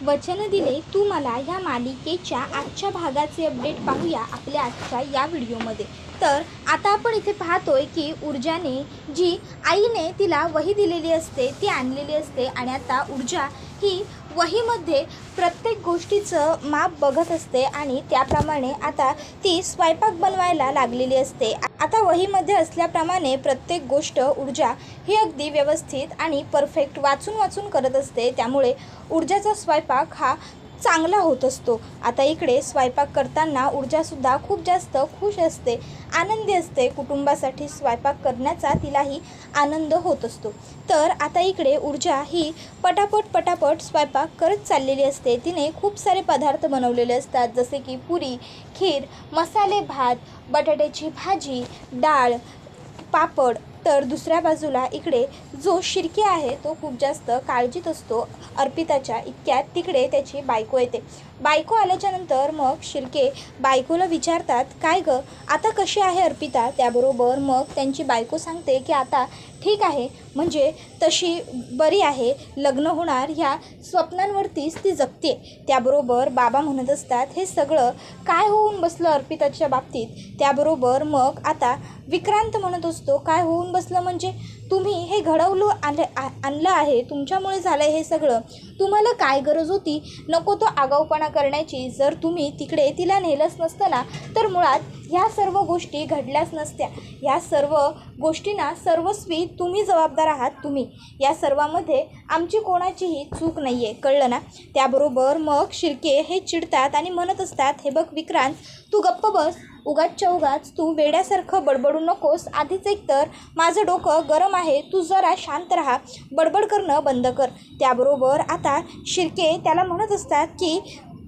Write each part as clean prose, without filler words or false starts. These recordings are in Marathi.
वचन दिले तू मला ह्या मालिकेच्या आजच्या भागाचे अपडेट पाहूया आपल्या आजच्या या व्हिडिओमध्ये। तर आता आपण इथे पाहतोय की ऊर्जाने जी आईने तिला वही दिलेली असते ती आणलेली असते आणि आता ऊर्जा ही वहीमध्ये प्रत्येक गोष्टीचं माप बघत असते आणि त्याप्रमाणे आता ती स्वयंपाक बनवायला लागलेली असते। आता वहीमध्ये असल्याप्रमाणे प्रत्येक गोष्ट ऊर्जा ही अगदी व्यवस्थित आणि परफेक्ट वाचून करत असते, त्यामुळे ऊर्जाचा स्वयंपाक हा चांगला होत असतो। आता इकडे स्वयंपाक करताना ऊर्जासुद्धा खूप जास्त खुश असते, आनंदी असते। कुटुंबासाठी स्वयंपाक करण्याचा तिलाही आनंद होत असतो। तर आता इकडे ऊर्जा ही पटापट स्वयंपाक करत चाललेली असते। तिने खूप सारे पदार्थ बनवलेले असतात, जसे की पुरी, खीर, मसाले भात, बटाट्याची भाजी, डाळ, पापड। तर दुसऱ्या बाजूला इकडे जो शिर्के आहे तो खूप जास्त काळजीत असतो अर्पिताच्या। इतक्यात तिकडे त्याची बायको येते। बायको आल्याच्यानंतर मग शिर्के बायकोला विचारतात, काय गं आता कशी आहे अर्पिता? त्याबरोबर मग त्यांची बायको सांगते की आता ठीक आहे, म्हणजे तशी बरी आहे, लग्न होणार ह्या स्वप्नांवरतीच ती जगते। त्याबरोबर बाबा म्हणत असतात, हे सगळं काय होऊन बसलं अर्पिताच्या बाबतीत? त्याबरोबर मग आता विक्रांत म्हणत असतो, काय होऊन बसलं म्हणजे? तुम्ही हे घडवलं आणलं आहे, तुमच्यामुळे झालं हे सगळं। तुम्हाला काय गरज होती नको तो आगाऊपणा करण्याची? जर तुम्ही तिकडे तिला नेलंच नसतं ना तर मुळात ह्या सर्व गोष्टी घडल्याच नसत्या। ह्या सर्व गोष्टींना सर्वस्वी तुम्ही जबाबदार आहात। तुम्ही या सर्वामध्ये आमची कोणाचीही चूक नाही आहे, कळलं ना? त्याबरोबर मग शिर्के हे चिडतात आणि म्हणत असतात, हे बघ विक्रांत, तू गप्प बस, उगाच तू वेड्यासारखं बडबडू नकोस। आधीच एकतर माझं डोकं गरम आहे, तू जरा शांत राहा, बडबड करणं बंद कर। त्याबरोबर आता शिर्के त्याला म्हणत असतात की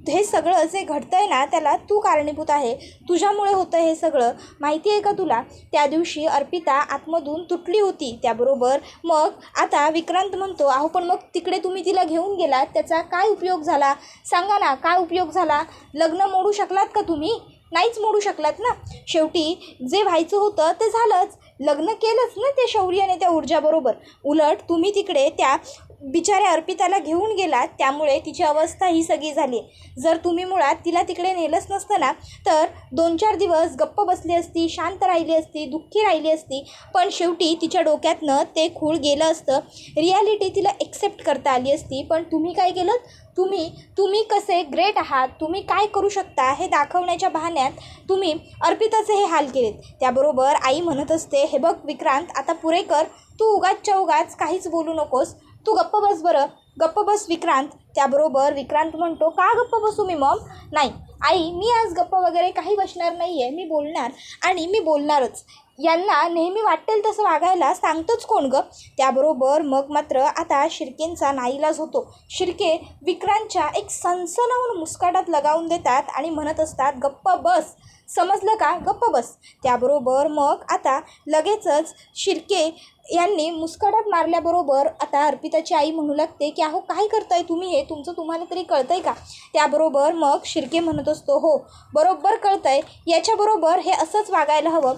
हे सगळं जे घडतंय ना त्याला तू कारणीभूत आहे, तुझ्यामुळे होतं हे सगळं। माहिती आहे का तुला, त्या दिवशी अर्पिता आतमधून तुटली होती। त्याबरोबर मग आता विक्रांत म्हणतो, अहो पण मग तिकडे तुम्ही तिला घेऊन गेलात, त्याचा काय उपयोग झाला? सांगा ना, काय उपयोग झाला? लग्न मोडू शकलात का तुम्ही? नाहीच मोडू शकलात ना। शेवटी जे व्हायचं होतं ते झालंच, लग्न केलंच ना त्या शौर्याने त्या ऊर्जाबरोबर। उलट तुम्ही तिकडे त्या बिचाऱ्या अर्पिताला घेऊन गेलात, त्यामुळे तिची अवस्था ही सगळी झाली। जर तुम्ही मुळात तिला तिकडे नेलंच नसतं ना तर 2-4 दिवस गप्प बसली असती, शांत राहिली असती, दुःखी राहिली असती, पण शेवटी तिच्या डोक्यातनं ते खूळ गेलं असतं, रियालिटी तिला एक्सेप्ट करता आली असती। पण तुम्ही काय केलं? तुम्ही कसे ग्रेट आहात, तुम्ही काय करू शकता हे दाखवण्याच्या बहाण्यात तुम्ही अर्पिताचे हे हाल केलेत। त्याबरोबर आई म्हणत असते, हे बघ विक्रांत, आता पुरे कर, तू उगाच काहीच बोलू नकोस, तू गप्प बस बरं, गप्प बस विक्रांत। त्याबरोबर विक्रांत म्हणतो, का गप्प बसू मी मॉम? नाही आई, मी आज गप्प वगैरे काही बसणार नाही आहे, मी बोलणार आणि मी बोलणारच। यांना नेहमी वाटेल तसं वागायला सांगतोच कोण गं? त्याबरोबर मग मात्र आता शिर्केंचा नाईलाज होतो। शिर्के विक्रांतच्या एक सनसनावून मुस्काटात लगावून देतात आणि म्हणत असतात, गप्प बस, समजलं का? गप्प बस। त्याबरोबर मग आता लगेचच शिर्के यांनी मुस्काटात मारल्याबरोबर आता अर्पिताची आई म्हणू लागते की अहो काय करताय तुम्ही, हे तुमचं तुम्हाला तरी कळतंय का? त्याबरोबर मग शिर्के म्हणत असतो, हो बरोबर कळतंय, याच्याबरोबर हे असंच वागायला हवं।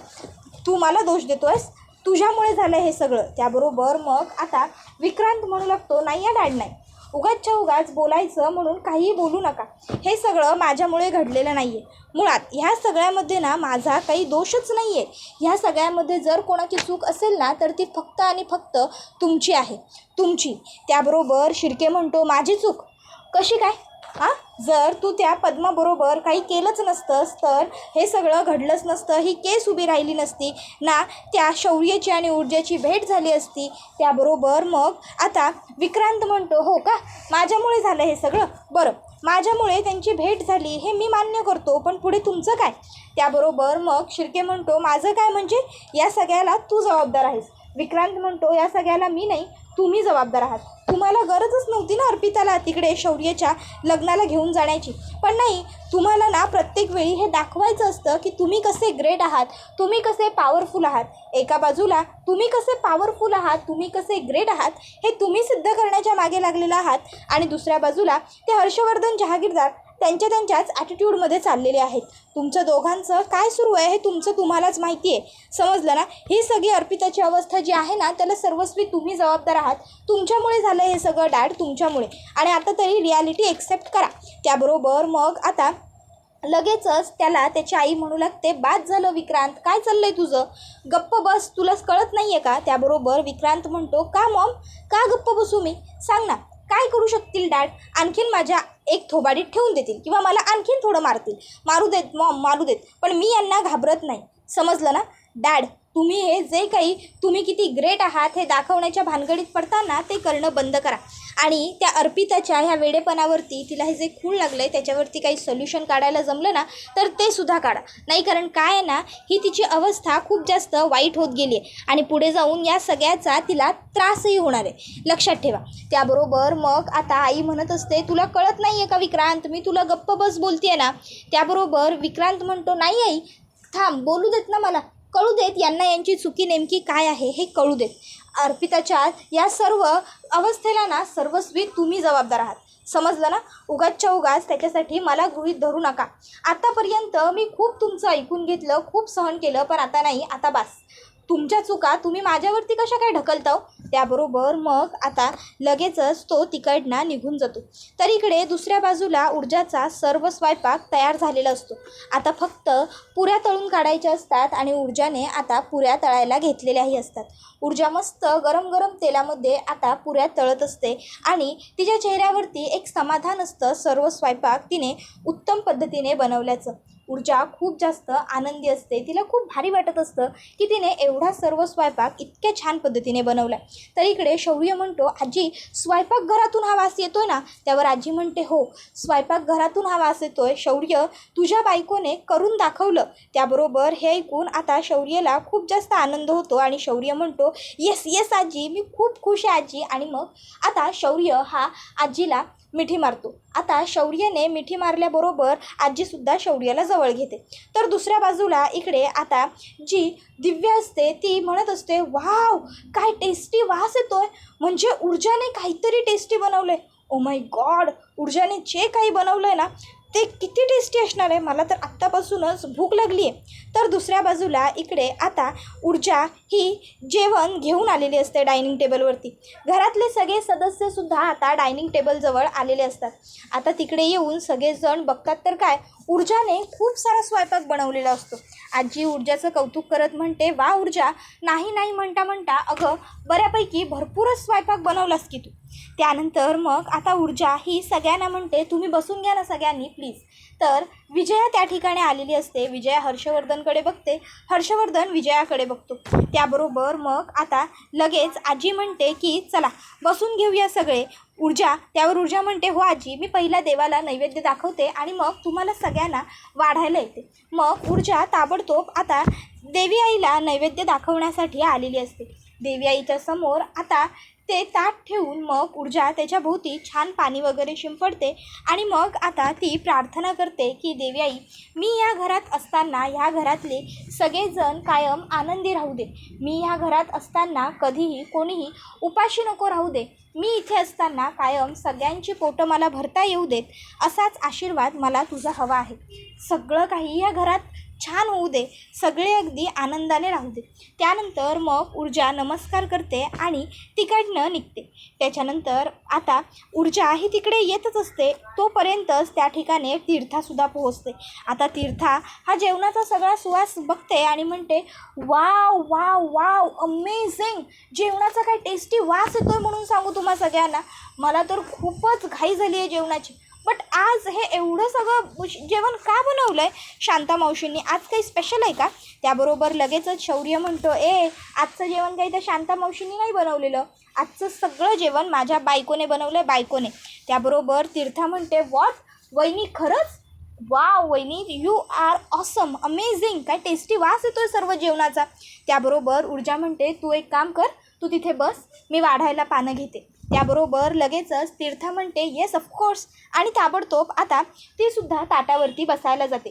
तू मला दोष देतोयस, तुझ्यामुळे झालं हे सगळं। त्याबरोबर मग आता विक्रांत म्हणू लागतो, नाही या डॅड, नाही, उगाच बोलायचं म्हणून काहीही बोलू नका, हे सगळं माझ्यामुळे घडलेलं नाही आहे। मुळात ह्या सगळ्यामध्ये ना माझा काही दोषच नाही आहे। ह्या सगळ्यामध्ये जर कोणाची चूक असेल ना तर ती फक्त आणि फक्त तुमची आहे, तुमची। त्याबरोबर शिर्के म्हणतो, माझी चूक कशी काय? जर तू त्या पद्माबरोबर काही केलंच नसतंस तर हे सगळं घडलंच नसतं, ही केस उभी राहिली नसती ना, त्या शौर्याची आणि ऊर्जाची भेट झाली असती। त्याबरोबर मग आता विक्रांत म्हणतो, हो का, माझ्यामुळे झालं हे सगळं? बरं, माझ्यामुळे त्यांची भेट झाली हे मी मान्य करतो, पण पुढे तुमचं काय? त्याबरोबर मग शिर्के म्हणतो, माझं काय म्हणजे? या सगळ्याला तू जबाबदार आहेस। विक्रांत म्हणतो, या सगळ्याला मी नाही, तुम्ही जबाबदार आहात। तुम्हाला गरजच नव्हती ना अर्पिताला तिकडे शौर्याच्या लग्नाला घेऊन जाण्याची, पण नाही, तुम्हाला ना प्रत्येक वेळी हे दाखवायचं असतं की तुम्ही कसे ग्रेट आहात, तुम्ही कसे पॉवरफुल आहात। एका बाजूला तुम्ही कसे पॉवरफुल आहात, तुम्ही कसे ग्रेट आहात हे तुम्ही सिद्ध करण्याच्या मागे लागलेला आहात, आणि दुसऱ्या बाजूला ते हर्षवर्धन जहागीरदार त्यांच्याच ॲटिट्यूडमध्ये चाललेले आहेत. तुमचं दोघांचं काय सुरू आहे हे तुम्हालाच माहिती आहे. समजलं ना? ही सगळी अर्पिताची अवस्था जी आहे ना, त्याला सर्वस्वी तुम्ही जबाबदार आहात. तुमच्यामुळे झालं हे सगळं डॅड, तुमच्यामुळे. आणि आता तरी रिॲलिटी एक्सेप्ट करा. त्याबरोबर मग आता लगेचच त्याला त्याची आई म्हणू लागते, बाद झालं विक्रांत, काय चाललंय तुझं? गप्प बस, तुला कळत नाही आहे का? त्याबरोबर विक्रांत म्हणतो, का मॉम, का गप्प बसू मी? सांग ना, काय करू शकतील डॅड? आणखीन माझ्या एक थोबाडीत ठेवून देतील किंवा मला आणखीन थोडं मारतील. मारू देत मॉम, मारू देत, पण मी यांना घाबरत नाही. समजलं ना डॅड? तुम्ही हे जे काही तुम्ही किती ग्रेट आहात हे दाखवण्याच्या भानगडीत पडताना ते करणं बंद करा. आणि त्या अर्पिताच्या ह्या वेडेपणावरती, तिला हे जे खूळ लागलं आहे त्याच्यावरती काही सोल्युशन काढायला जमलं ना तर ते सुद्धा काढा. नाही, कारण काय आहे ना, ही तिची अवस्था खूप जास्त वाईट होत गेली आहे आणि पुढे जाऊन या सगळ्याचा तिला त्रासही होणार आहे, लक्षात ठेवा. त्याबरोबर मग आता आई म्हणत असते, तुला कळत नाही आहे का विक्रांत, मी तुला गप्प बस बोलते ना. त्याबरोबर विक्रांत म्हणतो, नाही आई, थांब, बोलू देत ना मला, कळू देत यांना यांची चुकी नेमकी काय आहे हे कळू देत. अर्पिताच्या या सर्व अवस्थेला ना सर्वस्वी तुम्ही जबाबदार आहात. समजलं ना? उगाचच्या उगाच त्याच्यासाठी मला गृहीत धरू नका. आतापर्यंत मी खूप तुमचं ऐकून घेतलं, खूप सहन केलं, पण आता नाही, आता बास. तुमच्या चुका तुम्ही माझ्यावरती कशा काय ढकलता? त्याबरोबर मग आता लगेचच तो तिकडनं निघून जातो. तर इकडे दुसऱ्या बाजूला ऊर्जाचा सर्व स्वयंपाक तयार झालेला असतो. आता फक्त पुऱ्या तळून काढायच्या असतात आणि ऊर्जाने आता पुऱ्या तळायला घेतलेल्याही असतात. ऊर्जा मस्त गरम गरम तेलामध्ये आता पुऱ्या तळत असते आणि तिच्या चेहऱ्यावरती एक समाधान असतं सर्व स्वयंपाक तिने उत्तम पद्धतीने बनवल्याचं. ऊर्जा खूप जास्त आनंदी असते. तिला खूप भारी वाटत असतं की तिने एवढा सर्व स्वयंपाक इतक्या छान पद्धतीने बनवला. तर इकडे शौर्य म्हणतो, आजी, स्वयंपाकघरातून हा वास येतोय ना? त्यावर आजी म्हणते, हो, स्वयंपाकघरातून हा वास येतोय. शौर्य, तुझ्या बायकोने करून दाखवलं. त्याबरोबर हे ऐकून आता शौर्यला खूप जास्त आनंद होतो आणि शौर्य म्हणतो, येस येस आजी, मी खूप खुश आहे आजी. आणि मग आता शौर्य हा आजीला मिठी मारतो. आता शौर्यने मिठी मारल्याबरोबर आजीसुद्धा शौर्याला जवळ घेते. तर दुसऱ्या बाजूला इकडे आता जी दिव्या असते ती म्हणत असते, वाव, काय टेस्टी वास येतोय, म्हणजे ऊर्जाने काहीतरी टेस्टी बनवलं आहे. ओ माय गॉड, ऊर्जाने जे काही बनवलं आहे ना ते किती टेस्टी असणार आहे, मला तर आत्तापासूनच भूक लागली आहे. तर दुसऱ्या बाजूला इकडे आता ऊर्जा ही जेवण घेऊन आलेली असते डायनिंग टेबलवरती. घरातले सगळे सदस्यसुद्धा आता डायनिंग टेबलजवळ आलेले असतात. आता तिकडे येऊन सगळेजण बघतात तर काय, ऊर्जाने खूप सारा स्वयंपाक बनवलेला असतो. आजी ऊर्जाचं कौतुक करत म्हणते, वा ऊर्जा, नाही नाही म्हणता म्हणता अगं बऱ्यापैकी भरपूरच स्वयंपाक बनवलास की तू. त्यानंतर मग आता ऊर्जा ही सगळ्यांना म्हणते, तुम्ही बसून घ्या ना सगळ्यांनी प्लीज. तर विजया त्या ठिकाणी आलेली असते. विजया हर्षवर्धनकडे बघते, हर्षवर्धन विजयाकडे बघतो. त्याबरोबर मग आता लगेच आजी म्हणते की चला बसून घेऊया सगळे. त्यावर ऊर्जा म्हणते, हो आजी, मी पहिला देवाला नैवेद्य दाखवते आणि मग तुम्हाला सगळ्यांना वाढायला येते. मग ऊर्जा ताबडतोब आता देवी आईला नैवेद्य दाखवण्यासाठी आलेली असते. देवी आईच्या समोर आता ते ताट ठेवून मग ऊर्जा त्याच्या भोवती छान पाणी वगैरे शिंपडते आणि मग आता ती प्रार्थना करते की देवी आई, मी या घरात असताना ह्या घरातले सगळेजण कायम आनंदी राहू दे. मी ह्या घरात असताना कधीही कोणीही उपाशी नको राहू दे. मी इथे असताना कायम सगळ्यांची पोटं मला भरता येऊ देत, असाच आशीर्वाद मला तुझा हवा आहे. सगळं काही या घरात छान होऊ दे, सगळे अगदी आनंदाने राहू दे. त्यानंतर मग ऊर्जा नमस्कार करते आणि तिकडनं निघते. त्याच्यानंतर आता ऊर्जा ही तिकडे येतच असते. तोपर्यंतच त्या ठिकाणी तीर्थासुद्धा पोहोचते. आता तीर्था हा जेवणाचा सगळा सुवास बघते आणि म्हणते, वाव वाव वाव, अमेझिंग, जेवणाचा काय टेस्टी वास येतोय म्हणून सांगू तुम्हा सगळ्यांना, मला तर खूपच घाई झाली आहे जेवणाची. बट आज हे एवढं सगळं जेवण का बनवलं आहे शांता मावशींनी, आज काही स्पेशल आहे का? त्याबरोबर लगेचच शौर्य म्हणतो, आजचं जेवण काही तर शांता मावशींनी नाही बनवलेलं, आजचं सगळं जेवण माझ्या बायकोने बनवलं आहे, बायकोने. त्याबरोबर तीर्था म्हणते, व्हॉट वहिनी, खरंच? वाव वहिनी, यू आर ऑसम, अमेझिंग, काय टेस्टी वास येतोय सर्व जेवणाचा. त्याबरोबर ऊर्जा म्हणते, तू एक काम कर, तू तिथे बस, मी वाढायला पानं घेते. त्याबरोबर लगेचच तीर्था म्हणते, येस ऑफकोर्स, आणि ताबडतोब आता ती सुद्धा ताटावरती बसायला जाते.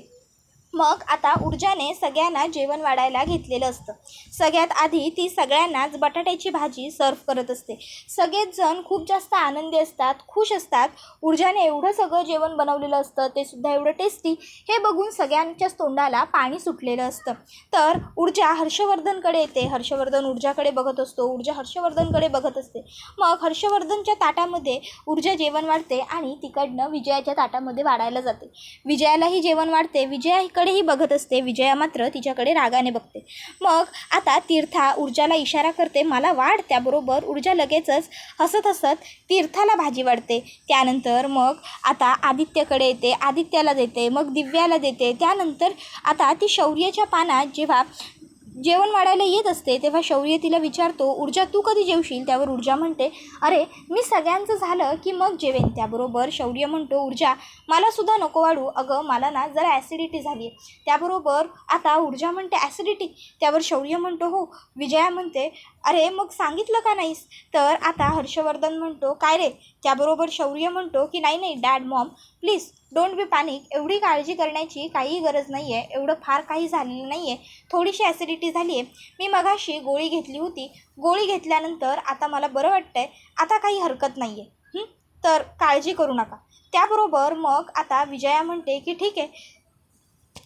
मग आता ऊर्जाने सगळ्यांना जेवण वाढायला घेतलेलं असतं. सगळ्यात आधी ती सगळ्यांनाच बटाट्याची भाजी सर्व करत असते. सगळेच जण खूप जास्त आनंदी असतात, खुश असतात. ऊर्जाने एवढं सगळं जेवण बनवलेलं असतं, ते सुद्धा एवढं टेस्टी. हे बघून सगळ्यांच्याच तोंडाला पाणी सुटलेलं असतं. तर ऊर्जा हर्षवर्धनकडे येते. हर्षवर्धन ऊर्जाकडे बघत असतो, ऊर्जा हर्षवर्धनकडे बघत असते. मग हर्षवर्धनच्या ताटामध्ये ऊर्जा जेवण वाढते आणि तिकडनं विजयाच्या ताटामध्ये वाढायला जाते. विजयालाही जेवण वाढते. विजयाकडेही बघत असते. विजया मात्र तिच्याकडे रागाने बघते. मग आता तीर्था ऊर्जाला इशारा करते, मला वाढ. त्याबरोबर ऊर्जा लगेचच हसत हसत तीर्थाला भाजी वाढते. त्यानंतर मग आता आदित्यकडे येते, आदित्याला देते, मग दिव्याला देते. त्यानंतर आता ती शौर्याच्या पानात जेव्हा जेवण वाढायला येत असते तेव्हा शौर्य तिला विचारतो, ऊर्जा तू कधी जेवशील? त्यावर ऊर्जा म्हणते, अरे मी सगळ्यांचं झालं की मग जेवेन. त्याबरोबर शौर्य म्हणतो, ऊर्जा मलासुद्धा नको वाढू, अगं मला ना जरा ॲसिडिटी झाली आहे. त्याबरोबर आता ऊर्जा म्हणते, ॲसिडिटी? त्यावर शौर्य म्हणतो, हो. विजया म्हणते, अरे मग सांगितलं का नाहीस? तर आता हर्षवर्धन म्हणतो, काय रे? त्याबरोबर शौर्य म्हणतो की नाही dad Maugham please don't be panic, एवढी काळजी करण्याची काहीही गरज नाही आहे, एवढं फार काही झालेलं नाही आहे, थोडीशी ॲसिडिटी झाली आहे, मी मगाशी गोळी घेतली होती, गोळी घेतल्यानंतर आता मला बरं वाटतं आहे, आता काही हरकत नाही आहे, तर काळजी करू नका. त्याबरोबर मग आता विजया म्हणते की ठीक आहे.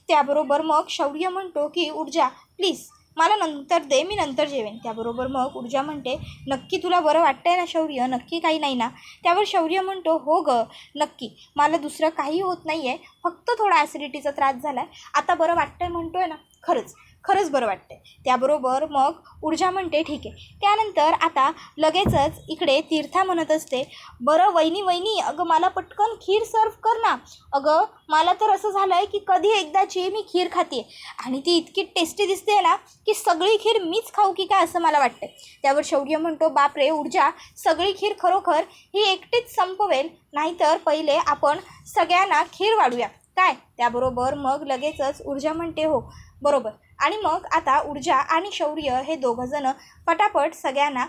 त्याबरोबर मग शौर्य म्हणतो की ऊर्जा प्लीज मला नंतर दे, मी नंतर जेवेन. त्याबरोबर मग ऊर्जा म्हणते, नक्की तुला बरं वाटतं आहे ना शौर्य? नक्की काही नाही ना? त्यावर शौर्य म्हणतो, हो गं नक्की, मला दुसरं काही होत नाही आहे, फक्त थोडा ॲसिडिटीचा त्रास झाला आहे, आता बरं वाटतं आहे म्हणतो आहे ना, खरंच बरं वाटतं आहे. त्याबरोबर मग ऊर्जा म्हणते ठीक आहे. त्यानंतर आता लगेचच इकडे तीर्था म्हणत असते, बरं वहिनी अगं मला पटकन खीर सर्व कर ना. अगं मला तर असं झालं आहे की कधी एकदाची मी खीर खाते आणि ती इतकी टेस्टी दिसते ना की सगळी खीर मीच खाऊ की काय असं मला वाटतं. त्यावर शौर्य म्हणतो, बापरे ऊर्जा, सगळी खीर खरोखर ही एकटीच संपवेल, नाहीतर पहिले आपण सगळ्यांना खीर वाढूया काय? त्याबरोबर मग लगेचच ऊर्जा म्हणते, हो बरोबर. आणि मग आता ऊर्जा आणि शौर्य हे दोघंजणं पटापट सगळ्यांना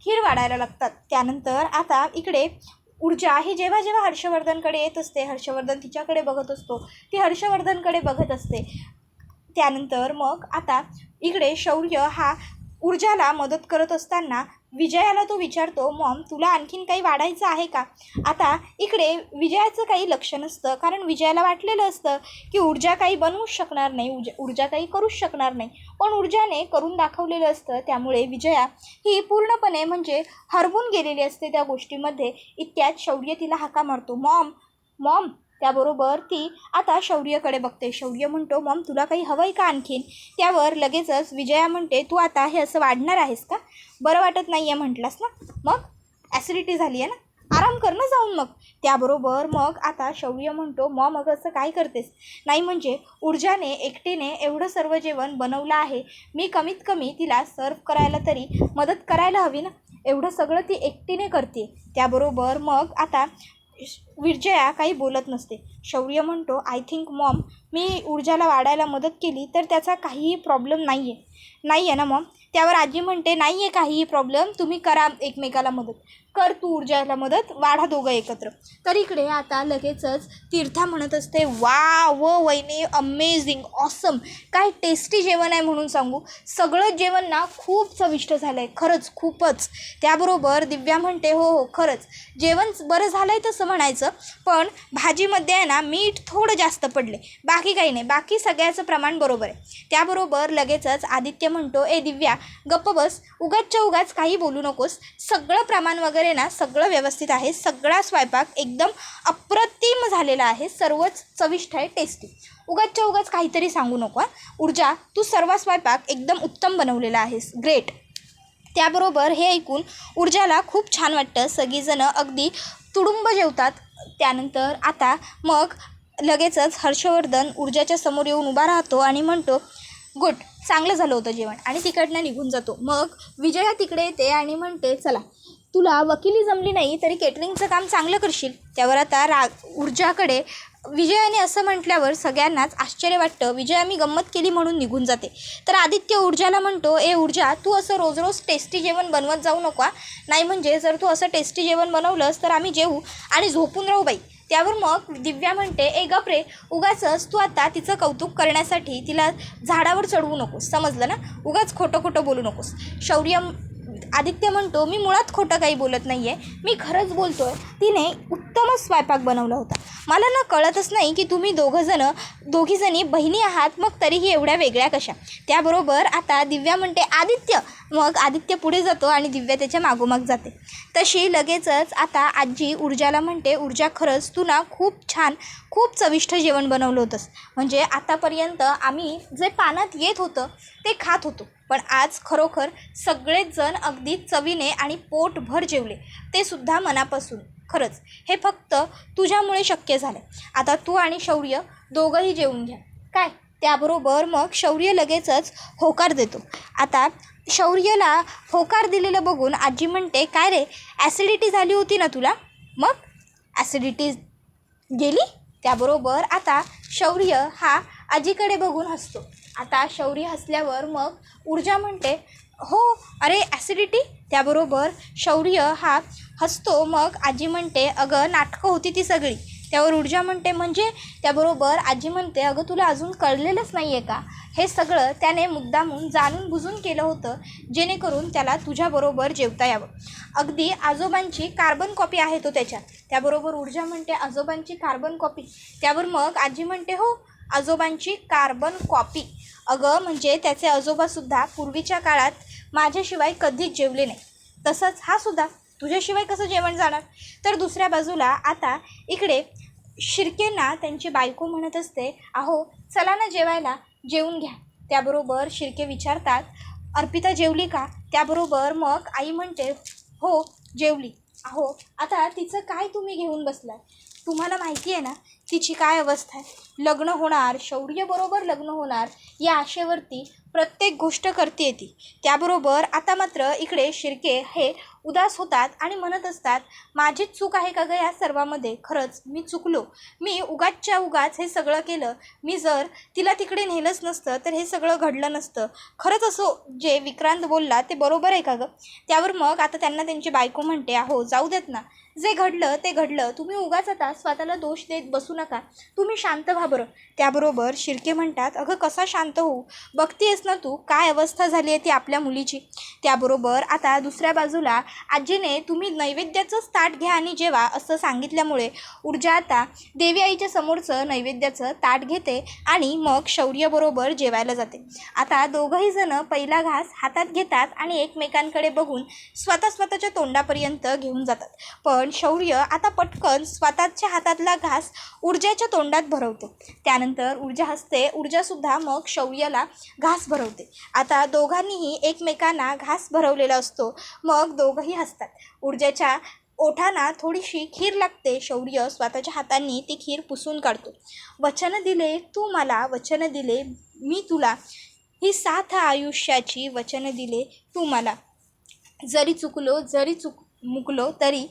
खीर वाढायला लागतात. त्यानंतर आता इकडे ऊर्जा ही जेव्हा जेव्हा हर्षवर्धनकडे येत असते, हर्षवर्धन तिच्याकडे बघत असतो, ती हर्षवर्धनकडे बघत असते. त्यानंतर मग आता इकडे शौर्य हा ऊर्जाला मदत करत असताना विजयाला तो विचारतो, मॉम तुला आणखीन काही वाढायचं आहे का? आता इकडे विजयाचं काही लक्ष नसतं, कारण विजयाला वाटलेलं असतं की ऊर्जा काही बनवूच शकणार नाही, ऊर्जा काही करूच शकणार नाही. पण ऊर्जाने करून दाखवलेलं असतं, त्यामुळे विजया ही पूर्णपणे म्हणजे हरवून गेलेली असते त्या गोष्टीमध्ये. इतक्यात शौर्य तिला हाका मारतो, मॉम. त्याबरोबर ती आता शौर्यकडे बघते. शौर्य म्हणतो, मॉम तुला काही हवं आहे का आणखीन? त्यावर लगेचच विजया म्हणते, तू आता हे असं वाढणार आहेस का? बरं वाटत नाही आहे म्हटलास ना, मग ॲसिडिटी झाली आहे ना, आराम कर ना जाऊन मग. त्याबरोबर मग आता शौर्य म्हणतो, मॉम अगं असं काय करतेस? नाही म्हणजे ऊर्जाने एकटीने एवढं सर्व जेवण बनवलं आहे, मी कमीत कमी तिला सर्व करायला तरी मदत करायला हवी ना, एवढं सगळं ती एकटीने करते. त्याबरोबर मग आता विजया काही बोलत नसते. शौर्य म्हणतो, आय थिंक मॉम मी ऊर्जाला वाढायला मदत केली तर त्याचा काहीही प्रॉब्लेम नाही आहे ना मॉम? त्यावर आजी म्हणते, नाही आहे काहीही प्रॉब्लेम, तुम्ही करा एकमेकाला मदत, कर तू ऊर्जाला मदत, वाढा दोघं एकत्र. तर इकडे आता लगेचच तीर्था म्हणत असते, वा वहिनी अमेझिंग ऑसम, काय टेस्टी जेवण आहे म्हणून सांगू, सगळं जेवण ना खूप चविष्ट झालं आहे, खरंच खूपच. त्याबरोबर दिव्या म्हणते, हो खरंच जेवण बरं झालं आहे तसं म्हणायचं, पण भाजीमध्ये आहे ना मीठ थोडं जास्त पडले, बाकी काही नाही, बाकी सगळ्याचं प्रमाण बरोबर आहे. त्याबरोबर लगेचच आदित्य म्हणतो, ए दिव्या गप्प बस, उगाच काही बोलू नकोस, सगळं प्रमाण वगैरे ना सगळं व्यवस्थित आहे, सगळा स्वयंपाक एकदम अप्रतिम झालेला आहे, सर्वच चविष्ट आहे, टेस्टी, उगाच काहीतरी सांगू नको. ऊर्जा तू सर्व स्वयंपाक एकदम उत्तम बनवलेला आहेस, ग्रेट. त्याबरोबर हे ऐकून ऊर्जाला खूप छान वाटतं, सगळीजणं अगदी तुडुंब जेवतात. त्यानंतर आता मग लगेचच हर्षवर्धन ऊर्जाच्या समोर येऊन उभा राहतो आणि म्हणतो, गुड, चांगलं झालं होतं जेवण, आणि तिकडनं निघून जातो. मग विजया तिकडे येते आणि म्हणते, चला तुला वकिली जमली नाही तरी केटरिंगचं काम चांगलं करशील. त्यावर आता ऊर्जाकडे विजयाने असं म्हटल्यावर सगळ्यांनाच आश्चर्य वाटतं. विजया मी गंमत केली म्हणून निघून जाते. तर आदित्य ऊर्जाला म्हणतो, ए ऊर्जा तू असं रोज टेस्टी जेवण बनवत जाऊ नको, नाही म्हणजे जर तू असं टेस्टी जेवण बनवलंस तर आम्ही जेवू आणि झोपून राहू बाई, त्यावर मग दिव्या म्हणते, ए गप रे, उगाचच तू आता तिचं कौतुक करण्यासाठी तिला झाडावर चढवू नकोस, समजलं ना, उगाच खोटं खोटं बोलू नकोस. आदित्य म्हणतो, मी मुळात खोटं काही बोलत नाही आहे, मी खरंच बोलतो आहे, तिने उत्तमच स्वयंपाक बनवला होता. मला ना कळतच नाही की तुम्ही दोघीजणी बहिणी आहात, मग तरीही एवढ्या वेगळ्या कशा. त्याबरोबर आता दिव्या म्हणते, आदित्य. मग आदित्य पुढे जातो आणि दिव्या त्याच्या मागोमाग जाते. तशी लगेचच आता आजी ऊर्जाला म्हणते, ऊर्जा खरंच तू ना खूप छान, खूप चविष्ट जेवण बनवलं होतंस. म्हणजे आतापर्यंत आम्ही जे पानात येत होतं ते खात होतो, पण आज खरोखर सगळेच जण अगदी चवीने आणि पोटभर जेवले, ते सुद्धा मनापासून. खरंच हे फक्त तुझ्यामुळे शक्य झालं. आता तू आणि शौर्य दोघंही जेवून घ्या काय. त्याबरोबर मग शौर्य लगेचच होकार देतो. आता शौर्यला होकार दिलेलं बघून आजी म्हणते, काय रे, ॲसिडिटी झाली होती ना तुला, मग ॲसिडिटी गेली. त्याबरोबर आता शौर्य हा आजीकडे बघून हसतो. आता शौर्य हसल्यावर मग ऊर्जा म्हणते, हो अरे ॲसिडिटी. त्याबरोबर शौर्य हा हसतो. मग आजी म्हणते, अगं नाटकं होती ती सगळी. त्यावर ऊर्जा म्हणते, म्हणजे. त्याबरोबर आजी म्हणते, अगं तुला अजून कळलेलंच नाही आहे का, हे सगळं त्याने मुद्दामून जाणून बुजून केलं होतं, जेणेकरून त्याला तुझ्याबरोबर जेवता यावं. अगदी आजोबांची कार्बन कॉपी आहे तो त्याच्या. त्याबरोबर ऊर्जा म्हणते, आजोबांची कार्बन कॉपी. त्यावर मग आजी म्हणते, हो आजोबांची कार्बन कॉपी. अगं म्हणजे त्याचे आजोबासुद्धा पूर्वीच्या काळात माझ्याशिवाय कधीच जेवले नाही, तसंच हा सुद्धा तुझ्याशिवाय कसं जेवण जाणार. तर दुसऱ्या बाजूला आता इकडे शिर्केंना त्यांची बायको म्हणत असते, अहो चला ना जेवायला, जेवून घ्या. त्याबरोबर शिर्के विचारतात, अर्पिता जेवली का. त्याबरोबर मग आई म्हणते, हो जेवली. अहो आता तिचं काय तुम्ही घेऊन बसलाय, तुम्हाला माहिती आहे ना तिची काय अवस्था आहे. लग्न होणार, शौर्यबरोबर लग्न होणार या आशेवरती प्रत्येक गोष्ट करते ती. त्याबरोबर आता मात्र इकडे शिर्के हे उदास होतात आणि म्हणत असतात, माझीच चूक आहे का गं या सर्वामध्ये, खरंच मी चुकलो, मी उगाचच्या उगाच हे सगळं केलं, मी जर तिला तिकडे नेलंच नसतं तर हे सगळं घडलं नसतं. खरंच असं जे विक्रांत बोलला ते बरोबर आहे का गं. त्यावर मग आता त्यांना त्यांची बायको म्हणते, अहो जाऊ देत ना, जे घडलं ते घडलं, तुम्ही उगाच आता स्वतःला दोष देत बसू नका, तुम्ही शांत व्हा बरं. त्याबरोबर शिर्के म्हणतात, अगं कसा शांत होऊ, बघतेस ना तू काय अवस्था झाली आहे ती आपल्या मुलीची. त्याबरोबर आता दुसऱ्या बाजूला आजीने तुम्ही नैवेद्याचंच ताट घ्या आणि जेवा असं सांगितल्यामुळे ऊर्जा आता देवी आईच्या समोरचं नैवेद्याचं ताट घेते आणि मग शौर्यबरोबर जेवायला जाते. आता दोघंही जण पहिला घास हातात घेतात आणि एकमेकांकडे बघून स्वतःच्या तोंडापर्यंत घेऊन जातात. पण शौर्य आता पटकन स्वतःच्या हातातला घास ऊर्जाच्या तोंडात भरवते. त्यानंतर ऊर्जा हसते, ऊर्जासुद्धा मग शौर्याला घास भरवते. आता दोघांनीही एकमेकांना घास भरवलेला असतो, मग दोघंही हसतात. ऊर्जाच्या ओठांना थोडीशी खीर लागते. शौर्य स्वतःच्या हातांनी ती खीर पुसून काढतो. वचन दिले तू मला, वचन दिले मी तुला, ही साथ आयुष्याची, वचन दिले तू मला, जरी चुकलो जरी मुकलो तरी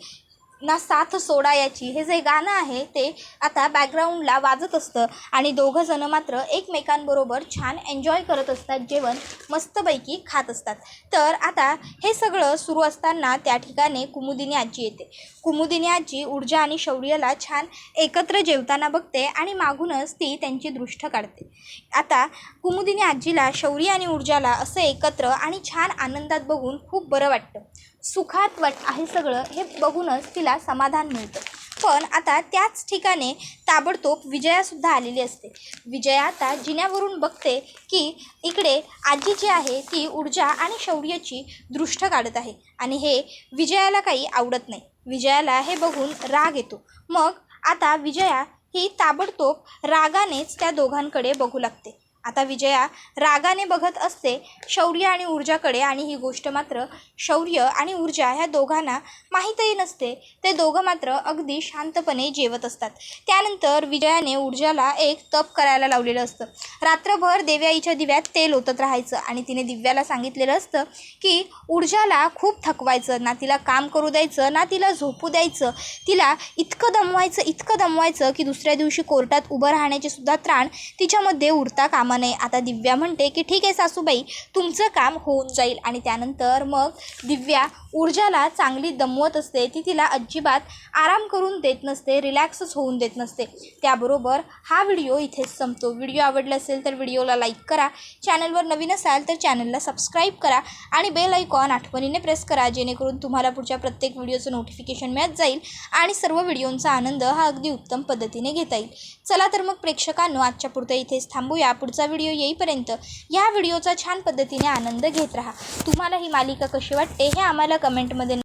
ना साथ सोडा याची. हे जे गाणं आहे ते आता बॅकग्राऊंडला वाजत असतं आणि दोघं जण मात्र एकमेकांबरोबर छान एन्जॉय करत असतात, जेवण मस्तपैकी खात असतात. तर आता हे सगळं सुरू असताना त्या ठिकाणी कुमुदिनी आजी येते. कुमुदिनी आजी ऊर्जा आणि शौर्याला छान एकत्र जेवताना बघते आणि मागूनच ती त्यांची दृष्ट काढते. आता कुमुदिनी आजीला शौर्य आणि ऊर्जाला असं एकत्र आणि छान आनंदात बघून खूप बरं वाटतं. सुखात आहे सगळं हे बघूनच तिला समाधान मिळतं. पण आता त्याच ठिकाणी ताबडतोब विजयासुद्धा आलेली असते. विजया आता जिन्यावरून बघते की इकडे आजी जी आहे ती ऊर्जा आणि शौर्याची दृष्ट काढत आहे आणि हे विजयाला काही आवडत नाही. विजयाला हे बघून राग येतो. मग आता विजया ही ताबडतोब रागानेच त्या दोघांकडे बघू लागते. आता विजया रागाने बघत असते शौर्य आणि ऊर्जाकडे आणि ही गोष्ट मात्र शौर्य आणि ऊर्जा ह्या दोघांना माहीतही नसते. ते दोघं मात्र अगदी शांतपणे जेवत असतात. त्यानंतर विजयाने ऊर्जाला एक तप करायला लावलेलं असतं. रात्रभर देवी आईच्या दिव्यात तेल ओतत राहायचं आणि तिने दिव्याला सांगितलेलं असतं की ऊर्जाला खूप थकवायचं, ना तिला काम करू द्यायचं ना तिला झोपू द्यायचं, तिला इतकं दमवायचं की दुसऱ्या दिवशी कोर्टात उभं राहण्याचे सुद्धा त्राण तिच्यामध्ये उरता कामा नये. आता दिव्या म्हणते की ठीक आहे सासूबाई, तुमचं काम होऊन जाईल. आणि त्यानंतर मग दिव्या ऊर्जाला चांगली दमवत असते, ती तिला अजिबात आराम करून देत नसते, रिलॅक्सच होऊन देत नसते. त्याबरोबर हा व्हिडिओ इथेच संपतो. व्हिडिओ आवडला असेल तर व्हिडिओला लाईक करा, चॅनलवर नवीन असाल तर चॅनलला सबस्क्राईब करा आणि बेल आयकॉन आठवणीने प्रेस करा, जेणेकरून तुम्हाला पुढच्या प्रत्येक व्हिडिओचं नोटिफिकेशन मिळत जाईल आणि सर्व व्हिडिओंचा आनंद हा अगदी उत्तम पद्धतीने घेता येईल. चला तर मग प्रेक्षकांनो, आजच्या पुरतं इथेच थांबूया. पुढचा व्हिडिओ येईपर्यंत या व्हिडिओचा छान पद्धतीने आनंद घेत राहा. तुम्हाला ही मालिका कशी वाटते हे आम्हाला कमेंटमध्ये